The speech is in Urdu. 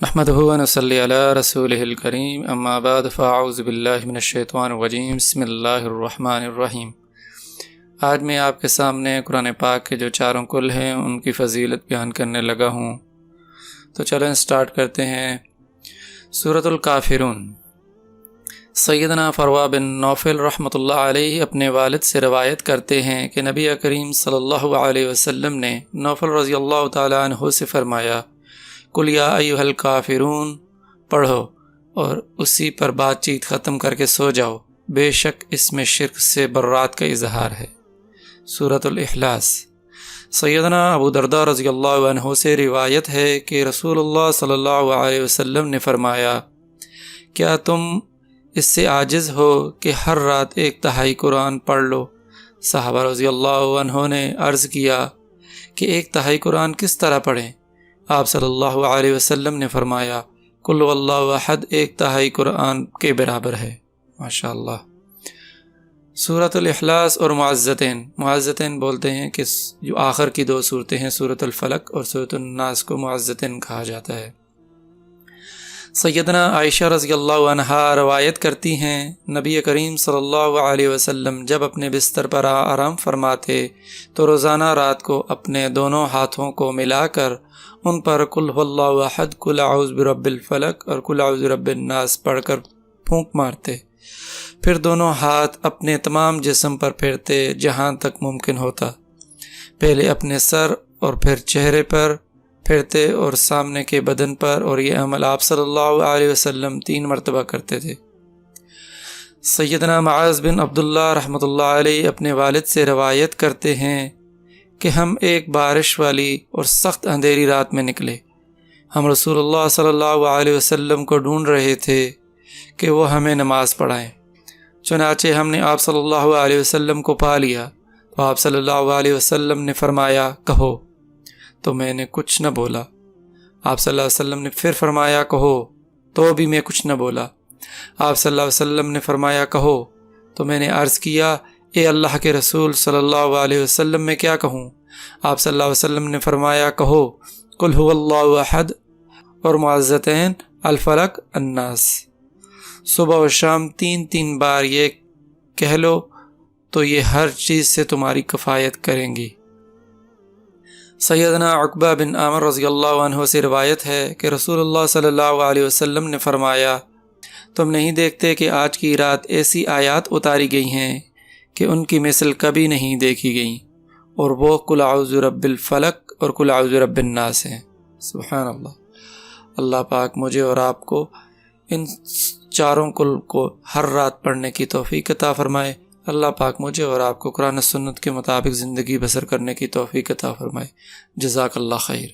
نحمده ونصلي على رسوله الكريم اما بعد فاعوذ باللہ من الشیطان الرجیم بسم اللہ الرحمن الرحیم۔ آج میں آپ کے سامنے قرآن پاک کے جو چاروں کل ہیں ان کی فضیلت بیان کرنے لگا ہوں، تو چلیں سٹارٹ کرتے ہیں۔ سورۃ الکافرون۔ سیدنا فروا بن نوفل رحمۃ اللہ علیہ اپنے والد سے روایت کرتے ہیں کہ نبی کریم صلی اللہ علیہ وسلم نے نوفل رضی اللہ تعالیٰ عنہ سے فرمایا، قل یا ایھا الکافرون پڑھو اور اسی پر بات چیت ختم کر کے سو جاؤ، بے شک اس میں شرک سے برات کا اظہار ہے۔ سورۃ الاخلاص۔ سیدنا ابو درداء رضی اللہ عنہ سے روایت ہے کہ رسول اللہ صلی اللہ علیہ وسلم نے فرمایا، کیا تم اس سے عاجز ہو کہ ہر رات 1/3 قرآن پڑھ لو؟ صحابہ رضی اللہ عنہ نے عرض کیا کہ 1/3 قرآن کس طرح پڑھیں؟ آپ صلی اللہ علیہ وسلم نے فرمایا، قل هو اللہ احد 1/3 قرآن کے برابر ہے۔ ماشاءاللہ۔ سورۃ الاخلاص اور معزتین۔ معزتین بولتے ہیں کہ جو آخر کی 2 صورتیں ہیں، سورۃ الفلق اور سورۃ الناس کو معزتین کہا جاتا ہے۔ سیدنا عائشہ رضی اللہ عنہا روایت کرتی ہیں، نبی کریم صلی اللہ علیہ وسلم جب اپنے بستر پر آرام فرماتے تو روزانہ رات کو اپنے دونوں ہاتھوں کو ملا کر ان پر قل هو اللہ احد، قل اعوذ برب الفلق اور قل اعوذ برب الناس پڑھ کر پھونک مارتے، پھر دونوں ہاتھ اپنے تمام جسم پر پھیرتے جہاں تک ممکن ہوتا، پہلے اپنے سر اور پھر چہرے پر پھرتے اور سامنے کے بدن پر، اور یہ عمل آپ صلی اللہ علیہ وسلم 3 مرتبہ کرتے تھے۔ سیدنا معاذ بن عبداللہ رحمۃ اللہ علیہ اپنے والد سے روایت کرتے ہیں کہ ہم ایک بارش والی اور سخت اندھیری رات میں نکلے، ہم رسول اللہ صلی اللہ علیہ وسلم کو ڈھونڈ رہے تھے کہ وہ ہمیں نماز پڑھائیں، چنانچہ ہم نے آپ صلی اللہ علیہ وسلم کو پا لیا تو آپ صلی اللہ علیہ وسلم نے فرمایا، کہو، تو میں نے کچھ نہ بولا۔ آپ صلی اللہ علیہ وسلم نے پھر فرمایا، کہو، تو بھی میں کچھ نہ بولا۔ آپ صلی اللہ علیہ وسلم نے فرمایا، کہو، تو میں نے عرض کیا، اے اللہ کے رسول صلی اللہ علیہ وسلم میں کیا کہوں؟ آپ صلی اللہ علیہ وسلم نے فرمایا، کہو، قل هو اللہ احد اور معزتین الفلق الناس۔ صبح و شام 3 بار یہ کہہ لو تو یہ ہر چیز سے تمہاری کفایت کریں گی۔ سیدنا عقبہ بن عامر رضی اللہ عنہ سے روایت ہے کہ رسول اللہ صلی اللہ علیہ وسلم نے فرمایا، تم نہیں دیکھتے کہ آج کی رات ایسی آیات اتاری گئی ہیں کہ ان کی مثل کبھی نہیں دیکھی گئیں، اور وہ قل اعوذ برب الفلق اور قل اعوذ برب الناس ہیں۔ سبحان اللہ۔ اللہ پاک مجھے اور آپ کو ان چاروں کل کو ہر رات پڑھنے کی توفیق عطا فرمائے۔ اللہ پاک مجھے اور آپ کو قرآن و سنت کے مطابق زندگی بسر کرنے کی توفیق عطا فرمائے۔ جزاک اللہ خیر۔